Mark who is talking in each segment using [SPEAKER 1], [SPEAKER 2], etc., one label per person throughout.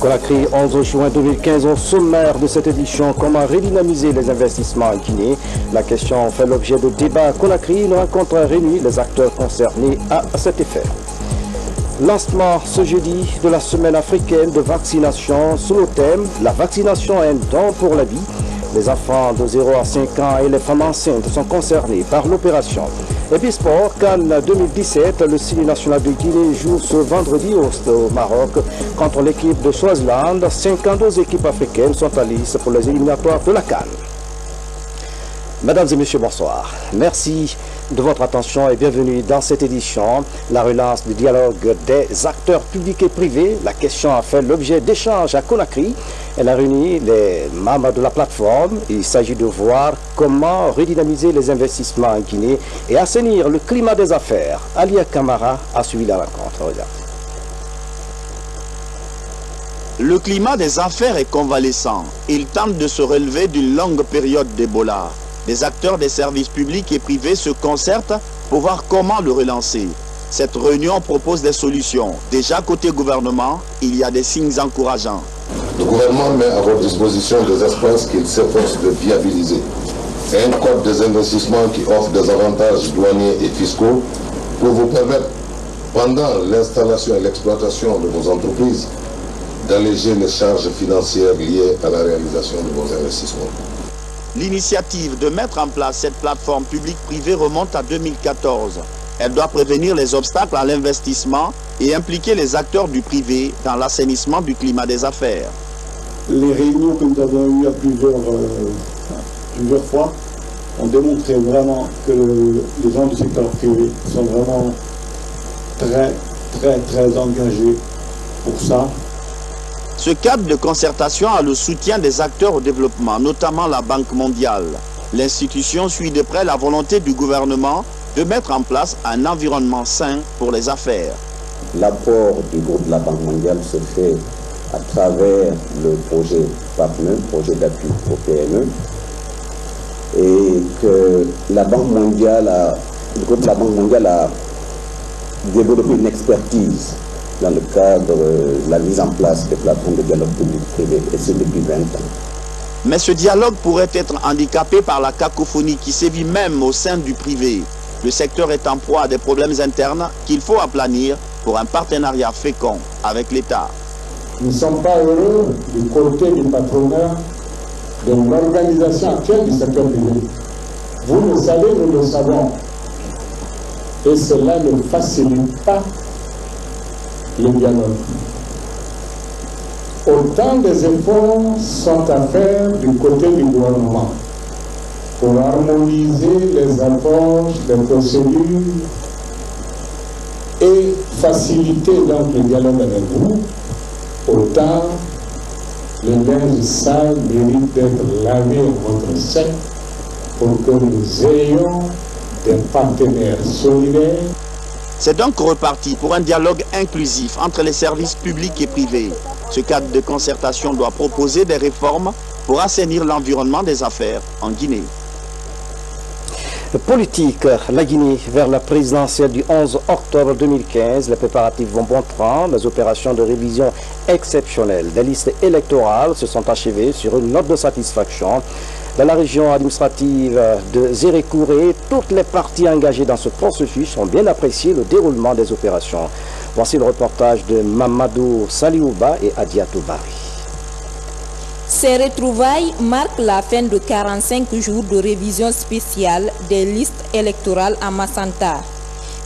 [SPEAKER 1] Conakry, 11 juin 2015, au sommaire de cette édition, comment redynamiser les investissements en Guinée. La question fait l'objet de débats à Conakry. Une rencontre réunit les acteurs concernés à cet effet. Lancement ce jeudi de la semaine africaine de vaccination sous le thème « La vaccination est un don pour la vie ». Les enfants de 0 à 5 ans et les femmes enceintes sont concernés par l'opération. Et puis sport, Cannes 2017, le Ciné national de Guinée joue ce vendredi au Maroc contre l'équipe de Swaziland. 52 équipes africaines sont à lice pour les éliminatoires de la Cannes. Mesdames et messieurs, bonsoir. Merci de votre attention et bienvenue dans cette édition. La relance du dialogue des acteurs publics et privés. La question a fait l'objet d'échanges à Conakry. Elle a réuni les membres de la plateforme. Il s'agit de voir comment redynamiser les investissements en Guinée et assainir le climat des affaires. Alia Kamara a suivi la rencontre. Regarde.
[SPEAKER 2] Le climat des affaires est convalescent. Il tente de se relever d'une longue période d'Ebola. Les acteurs des services publics et privés se concertent pour voir comment le relancer. Cette réunion propose des solutions. Déjà côté gouvernement, il y a des signes encourageants.
[SPEAKER 3] Le gouvernement met à votre disposition des espaces qu'il s'efforce de viabiliser. Un code des investissements qui offre des avantages douaniers et fiscaux pour vous permettre, pendant l'installation et l'exploitation de vos entreprises, d'alléger les charges financières liées à la réalisation de vos investissements.
[SPEAKER 2] L'initiative de mettre en place cette plateforme publique-privée remonte à 2014. Elle doit prévenir les obstacles à l'investissement et impliquer les acteurs du privé dans l'assainissement du climat des affaires.
[SPEAKER 4] Les réunions que nous avons eues à plusieurs fois ont démontré vraiment que les gens du secteur privé sont vraiment très engagés pour ça.
[SPEAKER 2] Ce cadre de concertation a le soutien des acteurs au développement, notamment la Banque mondiale. L'institution suit de près la volonté du gouvernement de mettre en place un environnement sain pour les affaires.
[SPEAKER 5] L'apport du groupe de la Banque mondiale se fait à travers le projet PAPME, projet d'appui au PME, et que la Banque mondiale le groupe de la Banque mondiale a développé une expertise dans le cadre de la mise en place des plateformes de dialogue public-privé, et c'est depuis 20 ans.
[SPEAKER 2] Mais ce dialogue pourrait être handicapé par la cacophonie qui sévit même au sein du privé. Le secteur est en proie à des problèmes internes qu'il faut aplanir pour un partenariat fécond avec l'État.
[SPEAKER 4] Nous ne sommes pas heureux du côté du patronat de l'organisation actuelle du secteur privé. Vous le savez, nous le savons. Et cela ne facilite pas le dialogue. Autant des efforts sont à faire du côté du gouvernement pour harmoniser les approches, les procédures et faciliter donc le dialogue avec vous, autant le linge sale mérite d'être lavé en votre sein pour que nous ayons des partenaires solidaires.
[SPEAKER 2] C'est donc reparti pour un dialogue inclusif entre les services publics et privés. Ce cadre de concertation doit proposer des réformes pour assainir l'environnement des affaires en Guinée.
[SPEAKER 1] Politique, la Guinée vers la présidentielle du 11 octobre 2015. Les préparatifs vont bon train. Les opérations de révision exceptionnelle des listes électorales se sont achevées sur une note de satisfaction. Dans la région administrative de Zérékouré, toutes les parties engagées dans ce processus ont bien apprécié le déroulement des opérations. Voici le reportage de Mamadou Saliouba et Adiatou Bari.
[SPEAKER 6] Ces retrouvailles marquent la fin de 45 jours de révision spéciale des listes électorales à Massanta.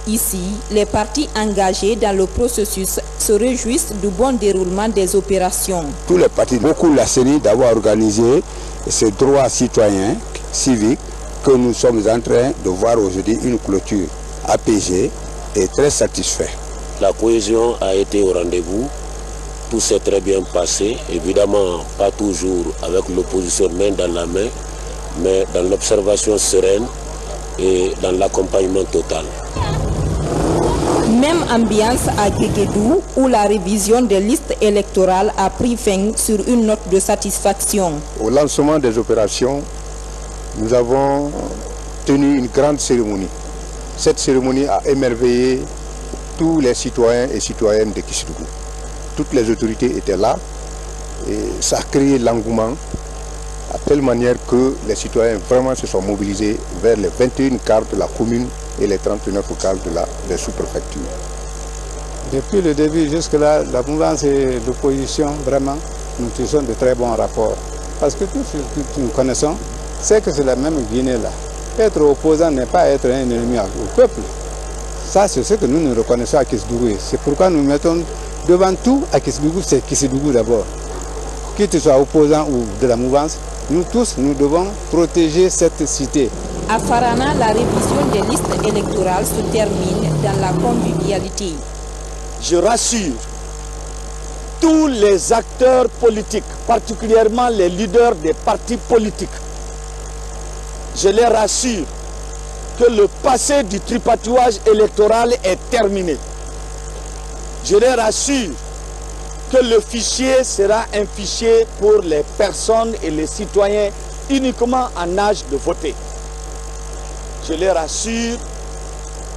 [SPEAKER 6] Ici, les partis engagés dans le processus se réjouissent du bon déroulement des opérations.
[SPEAKER 7] Tous les partis, beaucoup la CENI d'avoir organisé ce droit citoyen, civique, que nous sommes en train de voir aujourd'hui une clôture apaisée et très satisfait.
[SPEAKER 8] La cohésion a été au rendez-vous, tout s'est très bien passé, évidemment pas toujours avec l'opposition main dans la main, mais dans l'observation sereine et dans l'accompagnement total.
[SPEAKER 6] Même ambiance à Guéguédou où la révision des listes électorales a pris fin sur une note de satisfaction.
[SPEAKER 7] Au lancement des opérations, nous avons tenu une grande cérémonie. Cette cérémonie a émerveillé tous les citoyens et citoyennes de Kissougou. Toutes les autorités étaient là Et ça a créé l'engouement à telle manière que les citoyens vraiment se sont mobilisés vers les 21 quarts de la commune et les 39 quarts de la sous-préfecture.
[SPEAKER 9] Depuis le début jusque-là, la mouvance et l'opposition, vraiment, nous tissons de très bons rapports. Parce que tout ce que nous connaissons, c'est que c'est la même Guinée-là. Être opposant n'est pas être un ennemi au peuple. Ça, c'est ce que nous reconnaissons à Kisdougou. C'est pourquoi nous mettons devant tout à Kisdougou, c'est Kisdougou d'abord. Qu'il soit opposant ou de la mouvance, nous tous, nous devons protéger cette cité.
[SPEAKER 6] À Farana, la révision des listes électorales se termine dans la convivialité.
[SPEAKER 2] Je rassure tous les acteurs politiques, particulièrement les leaders des partis politiques. Je les rassure que le passé du tripatouage électoral est terminé. Je les rassure que le fichier sera un fichier pour les personnes et les citoyens uniquement en âge de voter. Je les rassure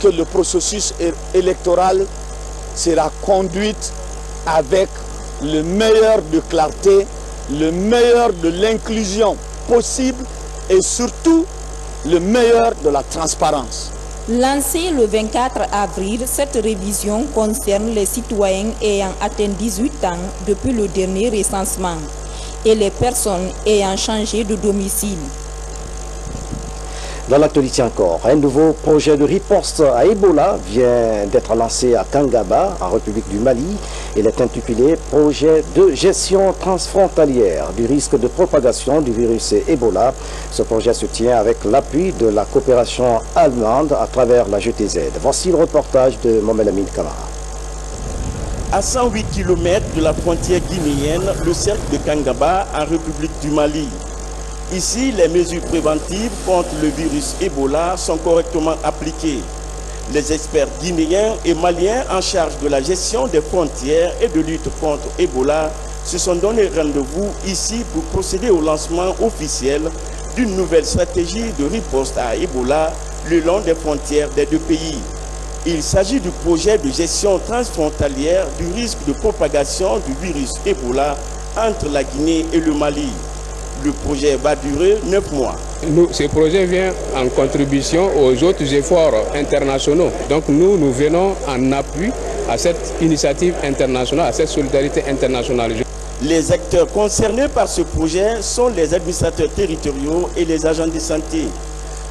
[SPEAKER 2] que le processus électoral sera conduit avec le meilleur de clarté, le meilleur de l'inclusion possible et surtout le meilleur de la transparence.
[SPEAKER 6] Lancée le 24 avril, cette révision concerne les citoyens ayant atteint 18 ans depuis le dernier recensement et les personnes ayant changé de domicile.
[SPEAKER 1] Dans l'actualité encore, un nouveau projet de riposte à Ebola vient d'être lancé à Kangaba, en République du Mali. Il est intitulé « Projet de gestion transfrontalière du risque de propagation du virus Ebola ». Ce projet se tient avec l'appui de la coopération allemande à travers la GTZ. Voici le reportage de Mohamed Amin Kamara.
[SPEAKER 10] À 108 km de la frontière guinéenne, le cercle de Kangaba en République du Mali. Ici, les mesures préventives contre le virus Ebola sont correctement appliquées. Les experts guinéens et maliens en charge de la gestion des frontières et de lutte contre Ebola se sont donné rendez-vous ici pour procéder au lancement officiel d'une nouvelle stratégie de riposte à Ebola le long des frontières des deux pays. Il s'agit du projet de gestion transfrontalière du risque de propagation du virus Ebola entre la Guinée et le Mali. Le projet va durer 9 mois.
[SPEAKER 9] Ce projet vient en contribution aux autres efforts internationaux. Donc nous venons en appui à cette initiative internationale, à cette solidarité internationale.
[SPEAKER 10] Les acteurs concernés par ce projet sont les administrateurs territoriaux et les agents de santé.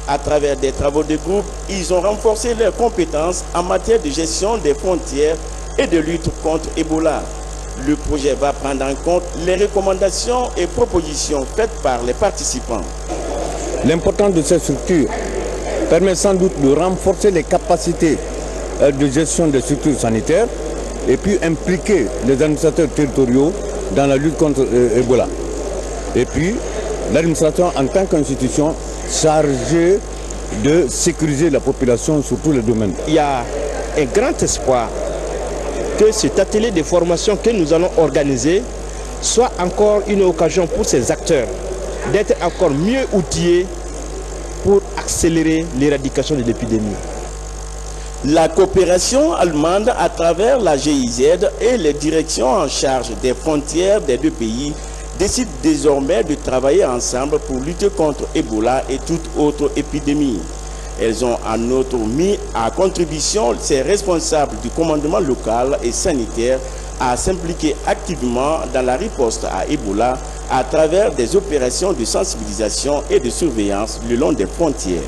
[SPEAKER 10] À travers des travaux de groupe, ils ont renforcé leurs compétences en matière de gestion des frontières et de lutte contre Ebola. Le projet va prendre en compte les recommandations et propositions faites par les participants.
[SPEAKER 11] L'importance de cette structure permet sans doute de renforcer les capacités de gestion des structures sanitaires et puis impliquer les administrateurs territoriaux dans la lutte contre Ebola. Et puis l'administration en tant qu'institution chargée de sécuriser la population sur tous les domaines.
[SPEAKER 10] Il y a un grand espoir que cet atelier de formation que nous allons organiser soit encore une occasion pour ces acteurs d'être encore mieux outillés pour accélérer l'éradication de l'épidémie. La coopération allemande à travers la GIZ et les directions en charge des frontières des deux pays décident désormais de travailler ensemble pour lutter contre Ebola et toute autre épidémie. Elles ont en outre mis à contribution ces responsables du commandement local et sanitaire à s'impliquer activement dans la riposte à Ebola à travers des opérations de sensibilisation et de surveillance le long des frontières.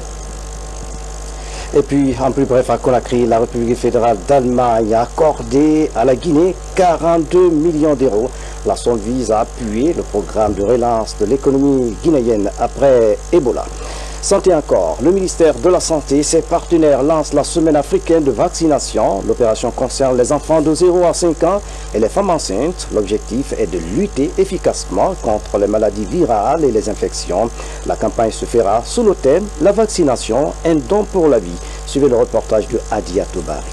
[SPEAKER 1] Et puis, en plus bref, à Conakry, la République fédérale d'Allemagne a accordé à la Guinée 42 millions d'euros. La somme vise à appuyer le programme de relance de l'économie guinéenne après Ebola. Santé encore, le ministère de la Santé et ses partenaires lancent la semaine africaine de vaccination. L'opération concerne les enfants de 0 à 5 ans et les femmes enceintes. L'objectif est de lutter efficacement contre les maladies virales et les infections. La campagne se fera sous le thème « La vaccination, un don pour la vie ». Suivez le reportage de Adia Tobari.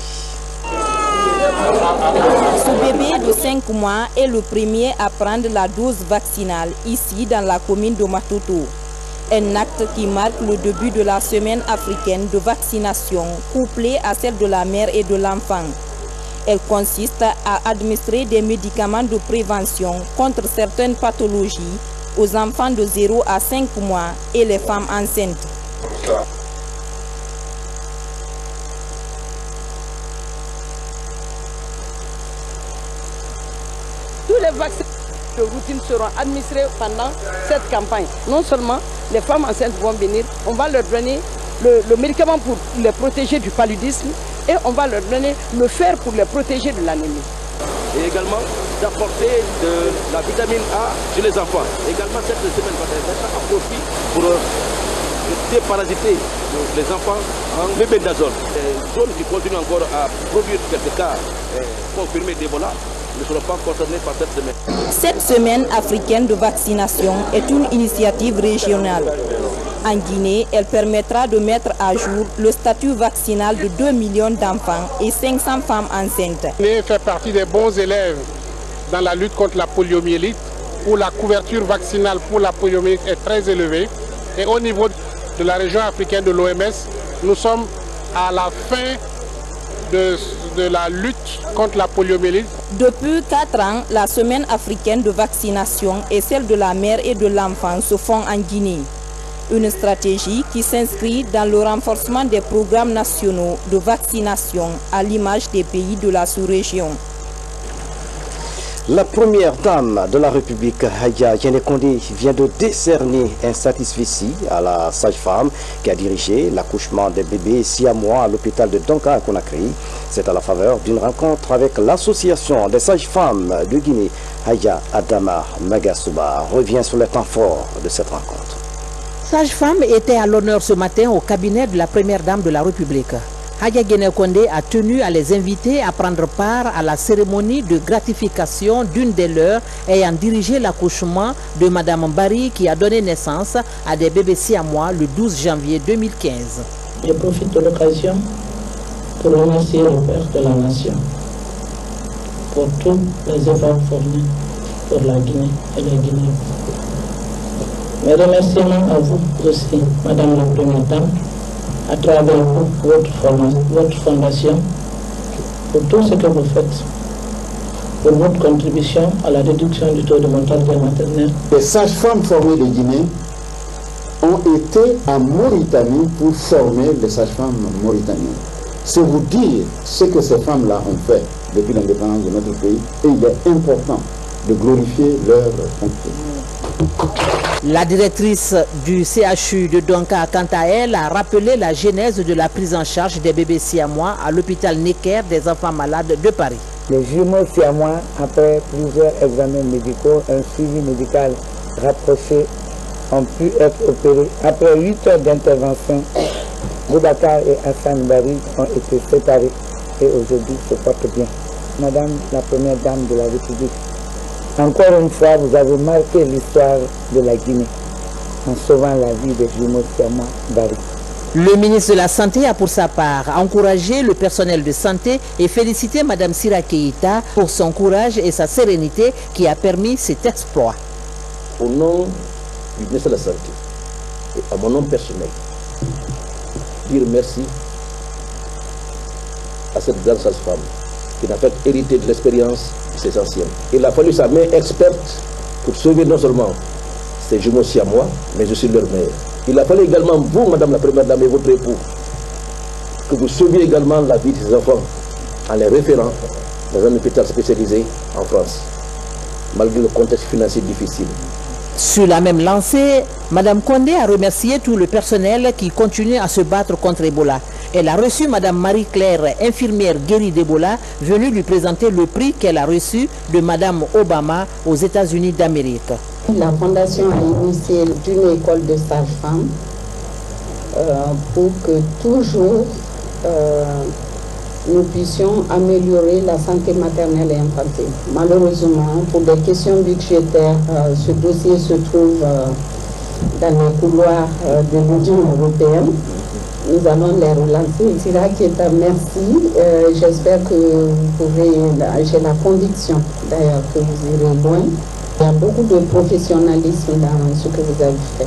[SPEAKER 6] Ce bébé de 5 mois est le premier à prendre la dose vaccinale ici dans la commune de Matoto. Un acte qui marque le début de la semaine africaine de vaccination, couplé à celle de la mère et de l'enfant. Elle consiste à administrer des médicaments de prévention contre certaines pathologies aux enfants de 0 à 5 mois et les femmes enceintes.
[SPEAKER 12] Tous les vaccins de routine seront administrés pendant cette campagne. Non seulement les femmes enceintes vont venir, on va leur donner le médicament pour les protéger du paludisme et on va leur donner le fer pour les protéger de l'anémie.
[SPEAKER 13] Et également d'apporter de la vitamine A chez les enfants. Également cette semaine va être à profit pour déparasiter les enfants en mébendazole. Les zones qui continuent encore à produire quelques cas confirmés d'Ebola ne seront pas concernées par cette semaine.
[SPEAKER 6] Cette semaine africaine de vaccination est une initiative régionale. En Guinée, elle permettra de mettre à jour le statut vaccinal de 2 millions d'enfants et 500 femmes enceintes.
[SPEAKER 14] La Guinée fait partie des bons élèves dans la lutte contre la poliomyélite, où la couverture vaccinale pour la poliomyélite est très élevée. Et au niveau de la région africaine de l'OMS, nous sommes à la fin de la lutte contre la poliomyélite.
[SPEAKER 6] Depuis 4 ans, la semaine africaine de vaccination et celle de la mère et de l'enfant se font en Guinée. Une stratégie qui s'inscrit dans le renforcement des programmes nationaux de vaccination à l'image des pays de la sous-région.
[SPEAKER 1] La première dame de la République, Haya Yéné-Kondé, vient de décerner un satisfecit à la sage-femme qui a dirigé l'accouchement des bébés siamois à l'hôpital de Donka à Conakry. C'est à la faveur d'une rencontre avec l'association des sages-femmes de Guinée. Haya Adama Magasuba revient sur les temps forts de cette rencontre.
[SPEAKER 15] Sage-femme était à l'honneur ce matin au cabinet de la première dame de la République. Haya Yéné-Kondé a tenu à les inviter à prendre part à la cérémonie de gratification d'une des leurs ayant dirigé l'accouchement de Madame Mbari qui a donné naissance à des bébés siamois le 12 janvier 2015.
[SPEAKER 16] Je profite de l'occasion pour remercier le Père de la Nation pour tous les efforts fournis pour la Guinée et les Guinéens. Mes remerciements à vous aussi, Madame la Première Dame, à travers vous, votre fondation, pour tout ce que vous faites, pour votre contribution à la réduction du taux de mortalité maternelle.
[SPEAKER 17] Les sages-femmes formées de Guinée ont été en Mauritanie pour former les sages-femmes mauritaniennes. C'est vous dire ce que ces femmes-là ont fait depuis l'indépendance de notre pays et il est important de glorifier leur fonction.
[SPEAKER 15] La directrice du CHU de Donka, quant à elle, a rappelé la genèse de la prise en charge des bébés siamois à l'hôpital Necker des enfants malades de Paris.
[SPEAKER 18] Les jumeaux siamois, après plusieurs examens médicaux, un suivi médical rapproché, ont pu être opérés. Après 8 heures d'intervention, Boubacar et Hassan Bari ont été séparés et aujourd'hui se portent bien. Madame la Première Dame de la République, encore une fois, vous avez marqué l'histoire de la Guinée en sauvant la vie des jumeaux siamois Bari.
[SPEAKER 15] Le ministre de la Santé a pour sa part encouragé le personnel de santé et félicité Mme Sira Keïta pour son courage et sa sérénité qui a permis cet exploit.
[SPEAKER 19] Au nom du ministre de la Santé et à mon nom personnel, dire merci à cette grande sage-femme qui n'a fait hériter de l'expérience de ses anciens. Il a fallu sa main experte pour sauver non seulement ces jumeaux siamois, mais aussi leur mère. Il a fallu également vous, Madame la Première Dame et votre époux, que vous sauviez également la vie de ces enfants en les référant dans un hôpital spécialisé en France, malgré le contexte financier difficile.
[SPEAKER 15] Sur la même lancée, Mme Kondé a remercié tout le personnel qui continue à se battre contre Ebola. Elle a reçu Mme Marie-Claire, infirmière guérie d'Ebola, venue lui présenter le prix qu'elle a reçu de Mme Obama aux États-Unis d'Amérique.
[SPEAKER 20] La Fondation a initié une école de sages-femmes pour que toujours nous puissions améliorer la santé maternelle et infantile. Malheureusement, pour des questions budgétaires, ce dossier se trouve dans les couloirs de l'Union européenne. Nous allons les relancer. Sira Keïta, merci. J'espère que vous pourrez, j'ai la conviction d'ailleurs que vous irez loin. Il y a beaucoup de professionnalisme dans ce que vous avez fait.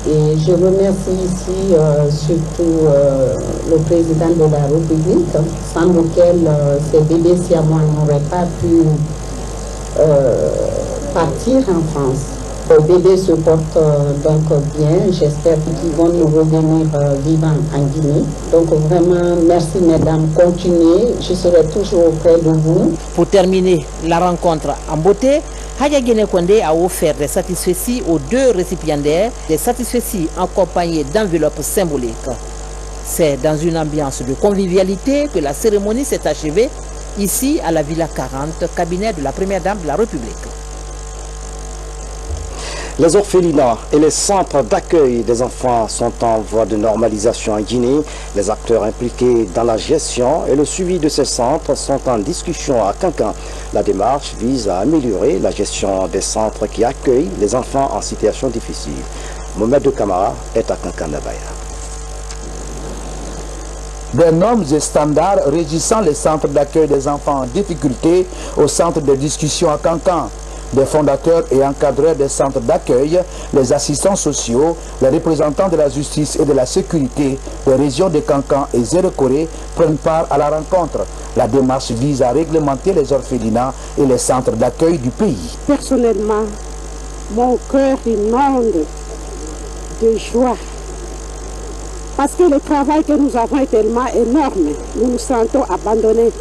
[SPEAKER 20] Et je remercie ici surtout le président de la République, sans lequel ces bébés siamois n'auraient pas pu partir en France. Les bébés se portent donc bien. J'espère qu'ils vont nous revenir vivants en Guinée. Donc vraiment, merci mesdames. Continuez. Je serai toujours auprès de vous.
[SPEAKER 15] Pour terminer la rencontre en beauté, Hadja Guinée-Kondé a offert des satisfecits aux deux récipiendaires, des satisfecits accompagnés d'enveloppes symboliques. C'est dans une ambiance de convivialité que la cérémonie s'est achevée ici à la Villa 40, cabinet de la Première Dame de la République.
[SPEAKER 1] Les orphelinats et les centres d'accueil des enfants sont en voie de normalisation en Guinée. Les acteurs impliqués dans la gestion et le suivi de ces centres sont en discussion à Kankan. La démarche vise à améliorer la gestion des centres qui accueillent les enfants en situation difficile. Mohamed Kamara est à Kankan-Nabaya.
[SPEAKER 21] Des normes et standards régissant les centres d'accueil des enfants en difficulté au centre de discussion à Kankan. Des fondateurs et encadreurs des centres d'accueil, les assistants sociaux, les représentants de la justice et de la sécurité des régions de Kankan et Zérekoré prennent part à la rencontre. La démarche vise à réglementer les orphelinats et les centres d'accueil du pays.
[SPEAKER 22] Personnellement, mon cœur inonde de joie parce que le travail que nous avons est tellement énorme. Nous nous sentons abandonnés.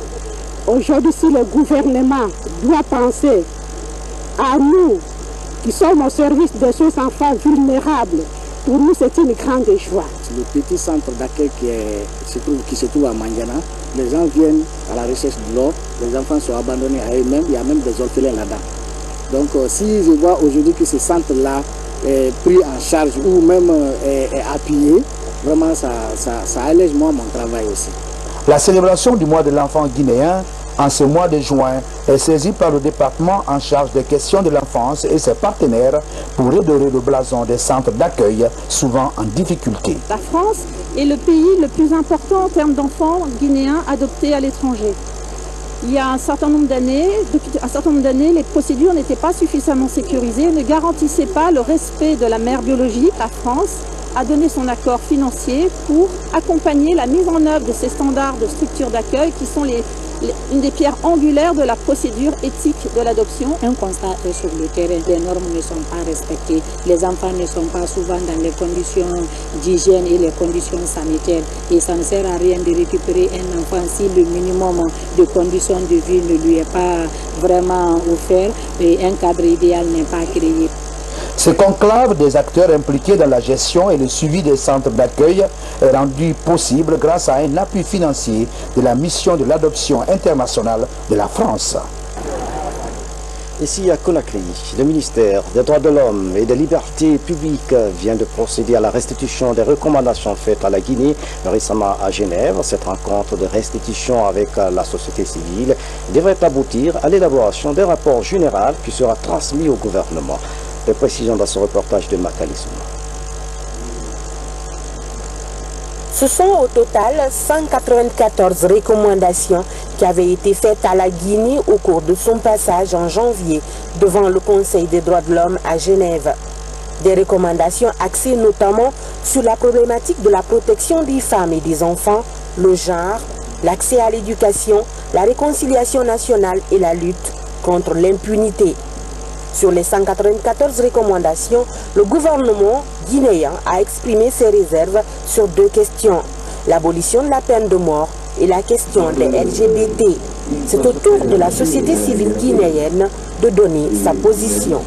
[SPEAKER 22] Aujourd'hui, si le gouvernement doit penser à nous qui sommes au service de ces enfants vulnérables, pour nous c'est une grande joie.
[SPEAKER 23] Le petit centre d'accueil qui se trouve à Mandiana, les gens viennent à la recherche de l'or, les enfants sont abandonnés à eux-mêmes, il y a même des orphelins là-dedans. Donc si je vois aujourd'hui que ce centre-là est pris en charge ou même est appuyé, vraiment ça allège moi mon travail aussi.
[SPEAKER 21] La célébration du mois de l'enfant guinéen en ce mois de juin est saisie par le département en charge des questions de l'enfance et ses partenaires pour redorer le blason des centres d'accueil souvent en difficulté.
[SPEAKER 24] La France est le pays le plus important en termes d'enfants guinéens adoptés à l'étranger. Il y a un certain nombre d'années, les procédures n'étaient pas suffisamment sécurisées, ne garantissaient pas le respect de la mère biologique. La France a donné son accord financier pour accompagner la mise en œuvre de ces standards de structure d'accueil qui sont une des pierres angulaires de la procédure éthique de l'adoption.
[SPEAKER 25] Un constat est sur le terrain, les normes ne sont pas respectées, les enfants ne sont pas souvent dans les conditions d'hygiène et les conditions sanitaires. Et ça ne sert à rien de récupérer un enfant si le minimum de conditions de vie ne lui est pas vraiment offert et un cadre idéal n'est pas créé.
[SPEAKER 21] Ce conclave des acteurs impliqués dans la gestion et le suivi des centres d'accueil est rendu possible grâce à un appui financier de la mission de l'adoption internationale de la France.
[SPEAKER 1] Ici à Conakry, le ministère des Droits de l'Homme et des Libertés publiques vient de procéder à la restitution des recommandations faites à la Guinée récemment à Genève. Cette rencontre de restitution avec la société civile devrait aboutir à l'élaboration d'un rapport général qui sera transmis au gouvernement. Des précisions dans ce reportage de Makali Souma.
[SPEAKER 26] Ce sont au total 194 recommandations qui avaient été faites à la Guinée au cours de son passage en janvier devant le Conseil des droits de l'homme à Genève. Des recommandations axées notamment sur la problématique de la protection des femmes et des enfants, le genre, l'accès à l'éducation, la réconciliation nationale et la lutte contre l'impunité. Sur les 194 recommandations, le gouvernement guinéen a exprimé ses réserves sur deux questions, l'abolition de la peine de mort et la question des LGBT. C'est au tour de la société civile guinéenne de donner sa position.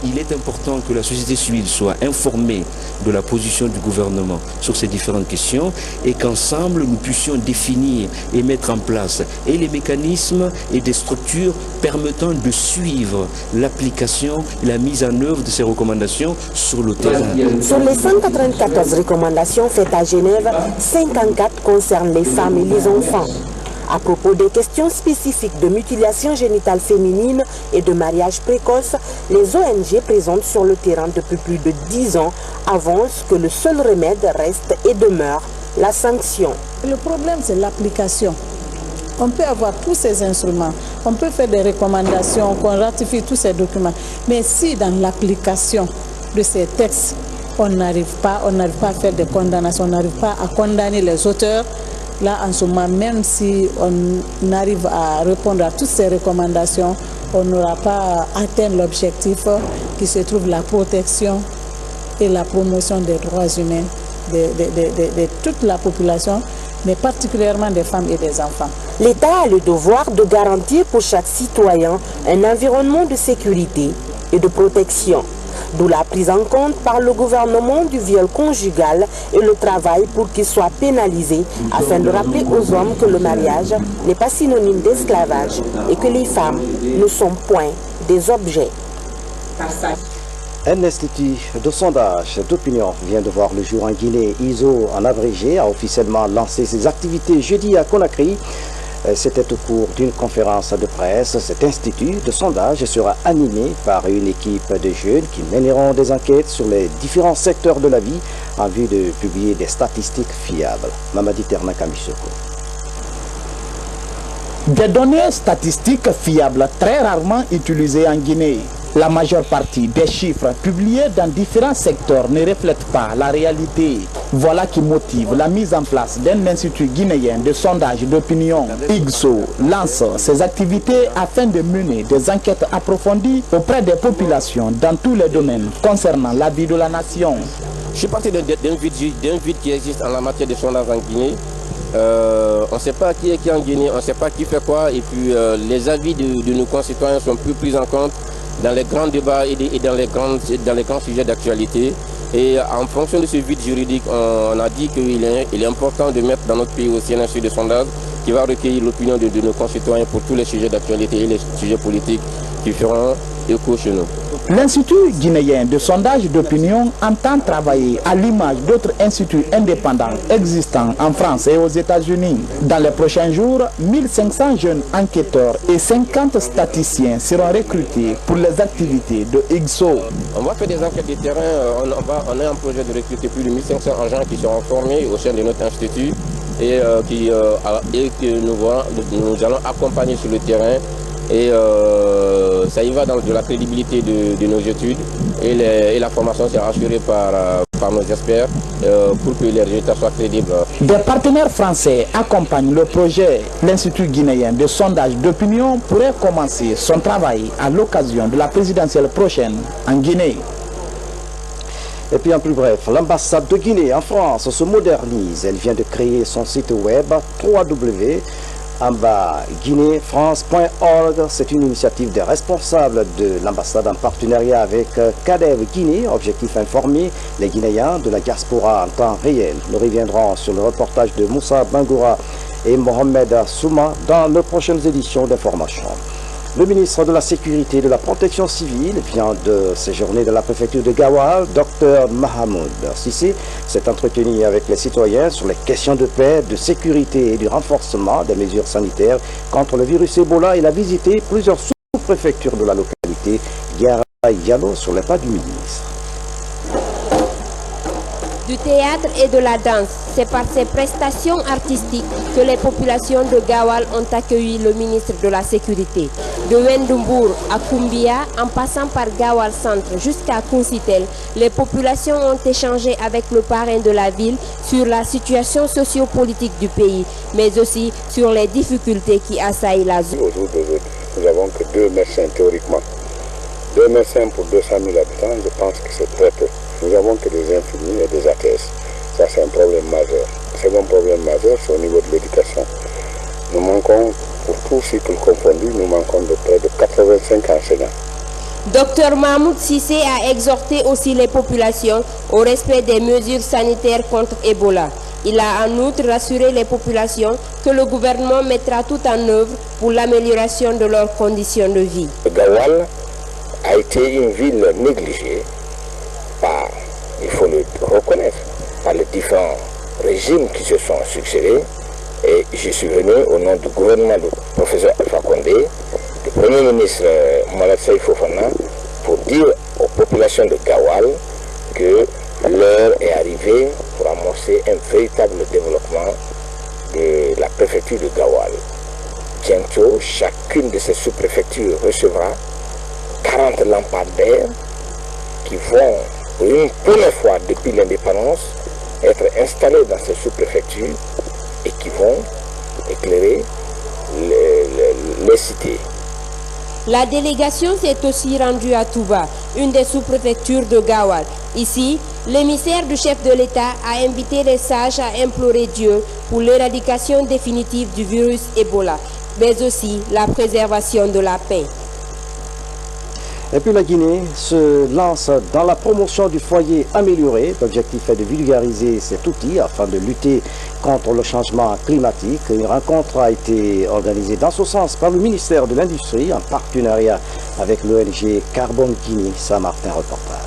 [SPEAKER 27] Il est important que la société civile soit informée de la position du gouvernement sur ces différentes questions et qu'ensemble nous puissions définir et mettre en place et les mécanismes et des structures permettant de suivre l'application et la mise en œuvre de ces recommandations sur le terrain.
[SPEAKER 26] Sur les 194 recommandations faites à Genève, 54 concernent les femmes et les enfants. À propos des questions spécifiques de mutilation génitale féminine et de mariage précoce, les ONG présentes sur le terrain depuis plus de 10 ans avancent que le seul remède reste et demeure la sanction.
[SPEAKER 16] Le problème, c'est l'application. On peut avoir tous ces instruments, on peut faire des recommandations, qu'on ratifie tous ces documents, mais si dans l'application de ces textes,
[SPEAKER 25] on n'arrive pas à faire des condamnations, on n'arrive pas à condamner les auteurs. Là, en ce moment, même si on arrive à répondre à toutes ces recommandations, on n'aura pas atteint l'objectif qui se trouve la protection et la promotion des droits humains de toute la population, mais particulièrement des femmes et des enfants.
[SPEAKER 26] L'État a le devoir de garantir pour chaque citoyen un environnement de sécurité et de protection, d'où la prise en compte par le gouvernement du viol conjugal et le travail pour qu'il soit pénalisé afin de rappeler aux hommes que le mariage n'est pas synonyme d'esclavage et que les femmes ne sont point des objets.
[SPEAKER 1] Un institut de sondage d'opinion vient de voir le jour en Guinée. ISO, en abrégé, a officiellement lancé ses activités jeudi à Conakry. C'était au cours d'une conférence de presse. Cet institut de sondage sera animé par une équipe de jeunes qui mèneront des enquêtes sur les différents secteurs de la vie en vue de publier des statistiques fiables. Mamadi Ternakamisoko.
[SPEAKER 21] Des données statistiques fiables très rarement utilisées en Guinée. La majeure partie des chiffres publiés dans différents secteurs ne reflètent pas la réalité. Voilà qui motive la mise en place d'un institut guinéen de sondage d'opinion. IGSO lance ses activités afin de mener des enquêtes approfondies auprès des populations dans tous les domaines concernant la vie de la nation.
[SPEAKER 2] Je suis parti d'un vide qui existe en la matière de sondage en Guinée. On ne sait pas qui est qui en Guinée, on ne sait pas qui fait quoi, et puis les avis de nos concitoyens sont plus pris en compte dans les grands débats et dans les grands sujets d'actualité. Et en fonction de ce vide juridique, on a dit qu'il est important de mettre dans notre pays aussi un institut de sondage qui va recueillir l'opinion de nos concitoyens pour tous les sujets d'actualité et les sujets politiques qui feront écho chez nous.
[SPEAKER 21] L'Institut guinéen de sondage d'opinion entend travailler à l'image d'autres instituts indépendants existants en France et aux États-Unis. Dans les prochains jours, 1500 jeunes enquêteurs et 50 statisticiens seront recrutés pour les activités de IGSO.
[SPEAKER 2] On va faire des enquêtes de terrain, on a un projet de recruter plus de 1500 agents qui seront formés au sein de notre institut et que nous allons accompagner sur le terrain. Et ça y va dans de la crédibilité de nos études et la formation sera assurée par nos experts pour que les résultats soient crédibles.
[SPEAKER 21] Des partenaires français accompagnent le projet. L'Institut guinéen de sondage d'opinion pourrait commencer son travail à l'occasion de la présidentielle prochaine en Guinée.
[SPEAKER 1] Et puis en plus bref, l'ambassade de Guinée en France se modernise. Elle vient de créer son site web www.ambaguinéfrance.org. C'est une initiative des responsables de l'ambassade en partenariat avec CADEV Guinée. Objectif informer les Guinéens de la diaspora en temps réel. Nous reviendrons sur le reportage de Moussa Bangoura et Mohamed Souma dans nos prochaines éditions d'information. Le ministre de la Sécurité et de la Protection civile vient de séjourner dans la préfecture de Gawal. Dr Mahamoud Sissé s'est entretenu avec les citoyens sur les questions de paix, de sécurité et du renforcement des mesures sanitaires contre le virus Ebola. Il a visité plusieurs sous-préfectures de la localité. Diarra Yalo sur les pas du ministre.
[SPEAKER 3] Du théâtre et de la danse, c'est par ces prestations artistiques que les populations de Gawal ont accueilli le ministre de la Sécurité. De Wendumbour à Kumbia, en passant par Gawal Centre jusqu'à Kunsitel, les populations ont échangé avec le parrain de la ville sur la situation sociopolitique du pays, mais aussi sur les difficultés qui assaillent la zone.
[SPEAKER 4] Au jour d'aujourd'hui, nous n'avons que 2 médecins théoriquement. 2 médecins pour 200 000 habitants, je pense que c'est très peu. Nous n'avons que des infirmiers et des ATS. Ça, c'est un problème majeur. Le second problème majeur, c'est au niveau de l'éducation. Nous manquons, pour tout cycle confondu, nous manquons de près de 85 enseignants.
[SPEAKER 3] Dr Mahmoud Sissé a exhorté aussi les populations au respect des mesures sanitaires contre Ebola. Il a en outre rassuré les populations que le gouvernement mettra tout en œuvre pour l'amélioration de leurs conditions de vie.
[SPEAKER 4] Gawal a été une ville négligée par, il faut le reconnaître, par les différents régimes qui se sont succédés. Et je suis venu au nom du gouvernement du professeur Alpha Condé, du Premier ministre Mohamed Saïd Fofana, pour dire aux populations de Gawal que l'heure est arrivée pour amorcer un véritable développement de la préfecture de Gawal. Bientôt, chacune de ces sous-préfectures recevra 40 lampadaires qui vont pour une première fois depuis l'indépendance, être installés dans ces sous-préfectures et qui vont éclairer les cités.
[SPEAKER 3] La délégation s'est aussi rendue à Touba, une des sous-préfectures de Gawal. Ici, l'émissaire du chef de l'État a invité les sages à implorer Dieu pour l'éradication définitive du virus Ebola, mais aussi la préservation de la paix.
[SPEAKER 1] Et puis la Guinée se lance dans la promotion du foyer amélioré. L'objectif est de vulgariser cet outil afin de lutter contre le changement climatique. Une rencontre a été organisée dans ce sens par le ministère de l'Industrie en partenariat avec l'ONG Carbone Guinée. Saint-Martin, reportage.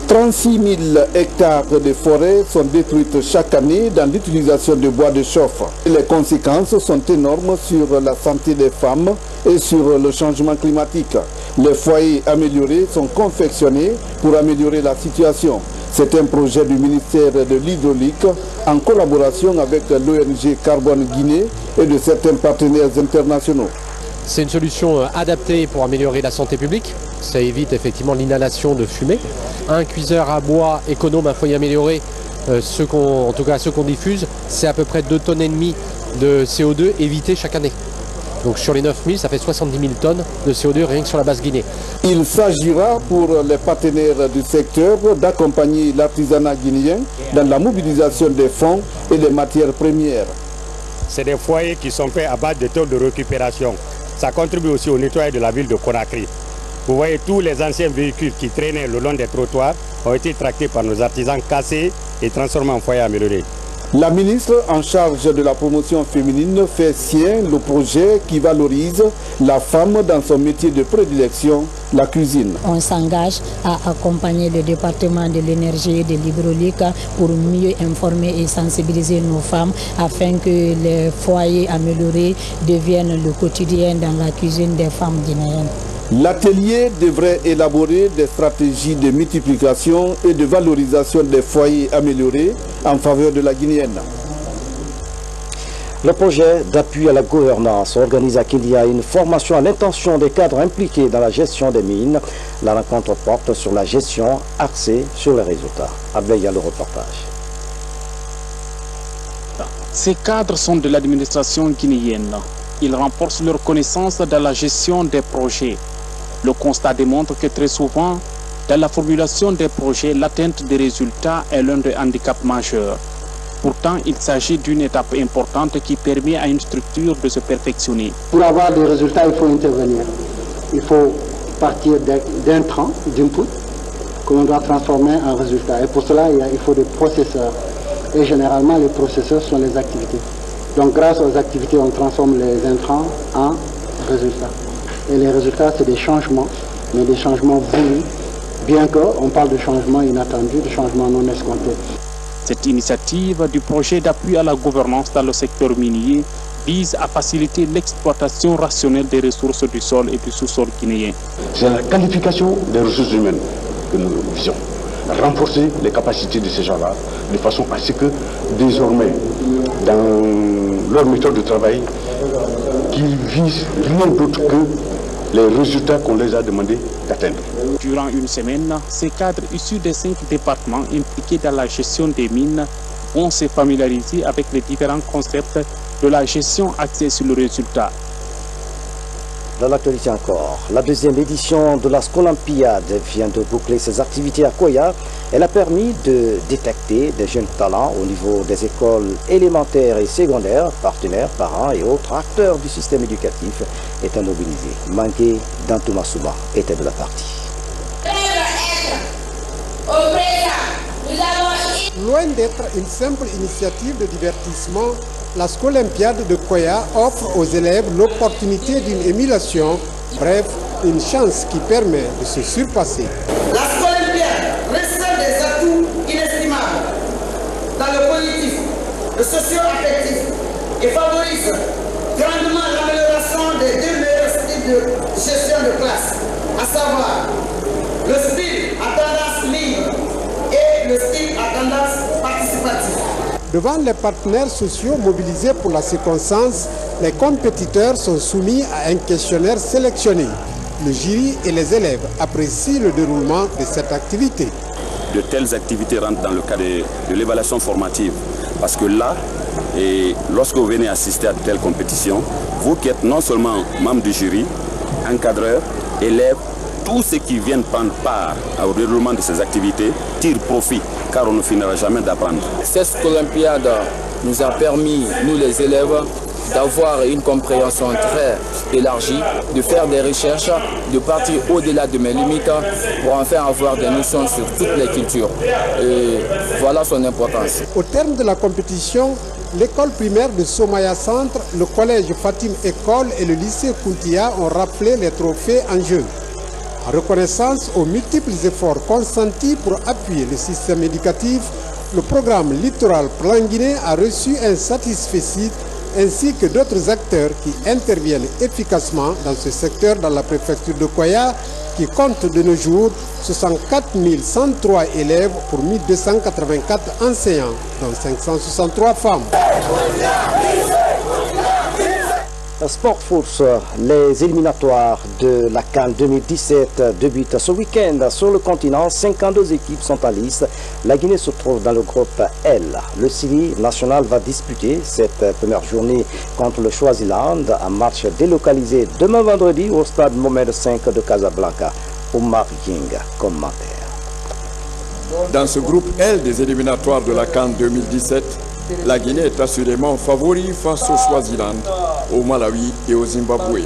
[SPEAKER 5] 36 000 hectares de forêts sont détruites chaque année dans l'utilisation de bois de chauffe. Les conséquences sont énormes sur la santé des femmes et sur le changement climatique. Les foyers améliorés sont confectionnés pour améliorer la situation. C'est un projet du ministère de l'Hydraulique en collaboration avec l'ONG Carbone Guinée et de certains partenaires internationaux.
[SPEAKER 7] C'est une solution adaptée pour améliorer la santé publique. Ça évite effectivement l'inhalation de fumée. Un cuiseur à bois économe, un foyer amélioré, en tout cas ceux qu'on diffuse, c'est à peu près 2,5 tonnes de CO2 évitées chaque année. Donc sur les 9000, ça fait 70 000 tonnes de CO2 rien que sur la base Guinée.
[SPEAKER 5] Il s'agira pour les partenaires du secteur d'accompagner l'artisanat guinéen dans la mobilisation des fonds et des matières premières.
[SPEAKER 8] C'est des foyers qui sont faits à base de tôles de récupération. Ça contribue aussi au nettoyage de la ville de Conakry. Vous voyez, tous les anciens véhicules qui traînaient le long des trottoirs ont été tractés par nos artisans, cassés et transformés en foyers améliorés.
[SPEAKER 5] La ministre en charge de la promotion féminine fait sien le projet qui valorise la femme dans son métier de prédilection, la cuisine.
[SPEAKER 25] On s'engage à accompagner le département de l'énergie et de l'hydraulique pour mieux informer et sensibiliser nos femmes afin que les foyers améliorés deviennent le quotidien dans la cuisine des femmes guinéennes.
[SPEAKER 5] L'atelier devrait élaborer des stratégies de multiplication et de valorisation des foyers améliorés en faveur de la Guinéenne.
[SPEAKER 1] Le projet d'appui à la gouvernance organise à Kindia une formation à l'intention des cadres impliqués dans la gestion des mines. La rencontre porte sur la gestion axée sur les résultats. Ableya, le reportage.
[SPEAKER 9] Ces cadres sont de l'administration guinéenne. Ils renforcent leur connaissance dans la gestion des projets. Le constat démontre que très souvent, dans la formulation des projets, l'atteinte des résultats est l'un des handicaps majeurs. Pourtant, il s'agit d'une étape importante qui permet à une structure de se perfectionner.
[SPEAKER 18] Pour avoir des résultats, il faut intervenir. Il faut partir d'intrants, d'input, que l'on doit transformer en résultats. Et pour cela, il faut des processeurs. Et généralement, les processeurs sont les activités. Donc grâce aux activités, on transforme les intrants en résultats. Et les résultats, c'est des changements, mais des changements voulus, bien qu'on parle de changements inattendus, de changements non escomptés.
[SPEAKER 9] Cette initiative du projet d'appui à la gouvernance dans le secteur minier vise à faciliter l'exploitation rationnelle des ressources du sol et du sous-sol guinéen.
[SPEAKER 10] C'est la qualification des ressources humaines que nous visons. Renforcer les capacités de ces gens-là, de façon à ce que désormais, dans leur méthode de travail, qu'ils visent rien d'autre que les résultats qu'on les a demandé d'atteindre.
[SPEAKER 9] Durant une semaine, ces cadres issus des 5 départements impliqués dans la gestion des mines vont se familiariser avec les différents concepts de la gestion axée sur le résultat.
[SPEAKER 1] Dans l'actualité encore, la deuxième édition de la Scolampiade vient de boucler ses activités à Koya. Elle a permis de détecter des jeunes talents au niveau des écoles élémentaires et secondaires. Partenaires, parents et autres acteurs du système éducatif étaient mobilisés. Mangué Dantouma-Souma était de la partie.
[SPEAKER 11] Loin d'être une simple initiative de divertissement, la Scolampiade de Koya offre aux élèves l'opportunité d'une émulation, bref, une chance qui permet de se surpasser.
[SPEAKER 12] La Scolampiade recèle des atouts inestimables dans le cognitif, le socio-affectif et favorise grandement l'amélioration des 2 meilleurs styles de gestion de classe, à savoir le style à tendance libre et le style à tendance participative.
[SPEAKER 11] Devant les partenaires sociaux mobilisés pour la circonstance, les compétiteurs sont soumis à un questionnaire sélectionné. le jury et les élèves apprécient le déroulement de cette activité.
[SPEAKER 6] De telles activités rentrent dans le cadre de l'évaluation formative. Parce que là, et lorsque vous venez assister à de telles compétitions, vous qui êtes non seulement membre du jury, encadreurs, élèves, tous ceux qui viennent prendre part au déroulement de ces activités tirent profit, car on ne finira jamais d'apprendre.
[SPEAKER 13] Cette olympiade nous a permis, nous les élèves, d'avoir une compréhension très élargie, de faire des recherches, de partir au-delà de mes limites pour enfin avoir des notions sur toutes les cultures. Et voilà son importance.
[SPEAKER 11] Au terme de la compétition, l'école primaire de Somaya Centre, le collège Fatim École et le lycée Kountia ont rappelé les trophées en jeu. En reconnaissance aux multiples efforts consentis pour appuyer le système éducatif, le programme Littoral Plan Guinée a reçu un satisfecit ainsi que d'autres acteurs qui interviennent efficacement dans ce secteur dans la préfecture de Koya qui compte de nos jours 64 103 élèves pour 1284 enseignants, dont 563 femmes.
[SPEAKER 1] Sport Force, les éliminatoires de la CAN 2017 débutent ce week-end sur le continent. 52 équipes sont en liste. La Guinée se trouve dans le groupe L. Le Sili national va disputer cette première journée contre le Swaziland, un match délocalisé demain vendredi au stade Mohamed V de Casablanca. Omar Ying, commentaire.
[SPEAKER 14] Dans ce groupe L des éliminatoires de la CAN 2017, la Guinée est assurément favori face au Swaziland, au Malawi et au Zimbabwe,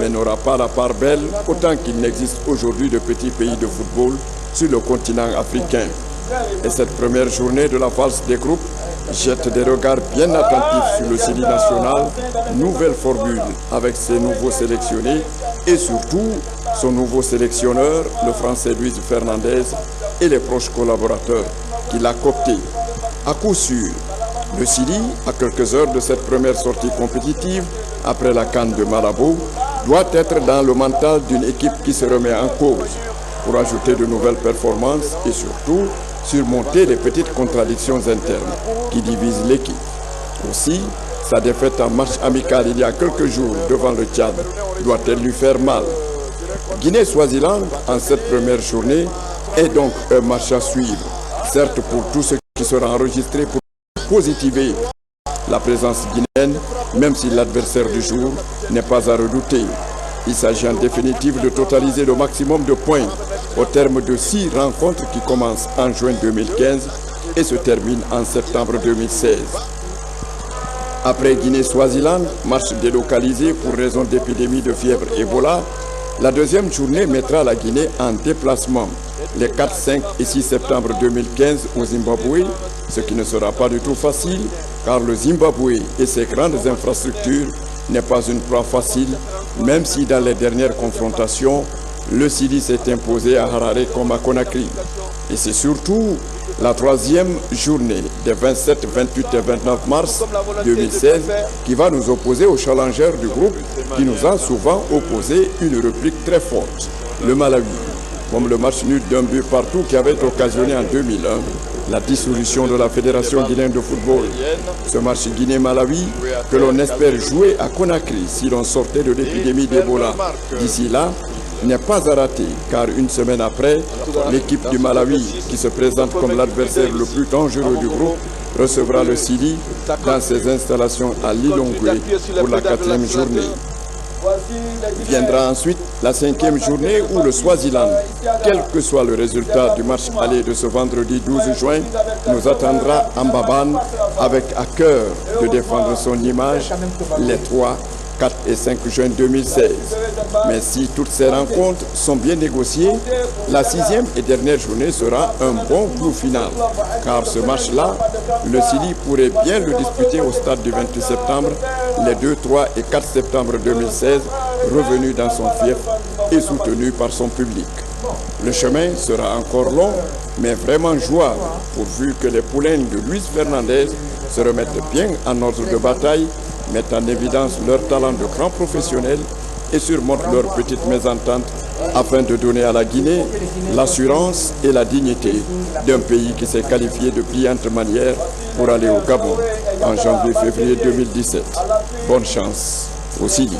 [SPEAKER 14] mais n'aura pas la part belle autant qu'il n'existe aujourd'hui de petits pays de football sur le continent africain. Et cette première journée de la phase des groupes jette des regards bien attentifs sur le Sili national, nouvelle formule avec ses nouveaux sélectionnés et surtout son nouveau sélectionneur, le Français Luis Fernandez, et les proches collaborateurs qu'il a cooptés. À coup sûr, le Sili, à quelques heures de cette première sortie compétitive, après la CAN de Malabo, doit être dans le mental d'une équipe qui se remet en cause pour ajouter de nouvelles performances et surtout surmonter les petites contradictions internes qui divisent l'équipe. Aussi, sa défaite en match amical il y a quelques jours devant le Tchad doit-elle lui faire mal. Guinée-Swaziland, en cette première journée, est donc un match à suivre, certes pour tous ceux qui seront enregistrés pour positiver la présence guinéenne, même si l'adversaire du jour n'est pas à redouter. Il s'agit en définitive de totaliser le maximum de points au terme de 6 rencontres qui commencent en juin 2015 et se terminent en septembre 2016. Après Guinée-Swaziland, match délocalisé pour raison d'épidémie de fièvre Ebola, la deuxième journée mettra la Guinée en déplacement les 4, 5 et 6 septembre 2015 au Zimbabwe, ce qui ne sera pas du tout facile car le Zimbabwe et ses grandes infrastructures n'est pas une proie facile, même si dans les dernières confrontations, le Sili s'est imposé à Harare comme à Conakry. Et c'est surtout la troisième journée des 27, 28 et 29 mars 2016 qui va nous opposer aux challengers du groupe qui nous a souvent opposé une réplique très forte, le Malawi. Comme le match nul d'un but partout qui avait occasionné en 2001 la dissolution de la Fédération guinéenne de football. Ce match Guinée-Malawi que l'on espère jouer à Conakry si l'on sortait de l'épidémie d'Ebola. D'ici là, n'est pas à rater car une semaine après, l'équipe du Malawi qui se présente comme l'adversaire le plus dangereux du groupe recevra le Sili dans ses installations à Lilongwe pour la 4e journée. Viendra ensuite la 5e journée où le Swaziland, quel que soit le résultat du match aller de ce vendredi 12 juin, nous attendra à Mbabane avec à cœur de défendre son image les 3, 4 et 5 juin 2016. Mais si toutes ces rencontres sont bien négociées, la 6e et dernière journée sera un bon coup final. Car ce match-là, le Sili pourrait bien le disputer au stade du 28 septembre, les 2, 3 et 4 septembre 2016, revenu dans son fief et soutenu par son public. Le chemin sera encore long, mais vraiment jouable, pourvu que les poulains de Luis Fernandez se remettent bien en ordre de bataille, mettent en évidence leur talent de grands professionnels et surmontent leurs petites mésententes afin de donner à la Guinée l'assurance et la dignité d'un pays qui s'est qualifié de brillante manière pour aller au Gabon en janvier-février 2017. Bonne chance au Sili.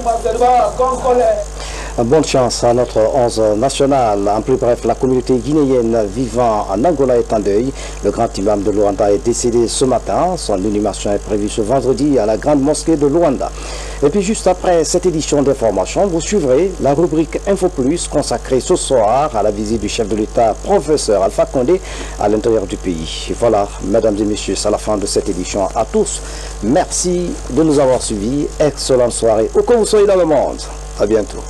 [SPEAKER 1] Bonne chance à notre 11 national. En plus bref, la communauté guinéenne vivant en Angola est en deuil. Le grand imam de Luanda est décédé ce matin. Son inhumation est prévue ce vendredi à la grande mosquée de Luanda. Et puis juste après cette édition d'information, vous suivrez la rubrique Info Plus consacrée ce soir à la visite du chef de l'État, professeur Alpha Condé, à l'intérieur du pays. Et voilà, mesdames et messieurs, c'est la fin de cette édition. À tous, merci de nous avoir suivis. Excellente soirée, où que vous soyez dans le monde. À bientôt.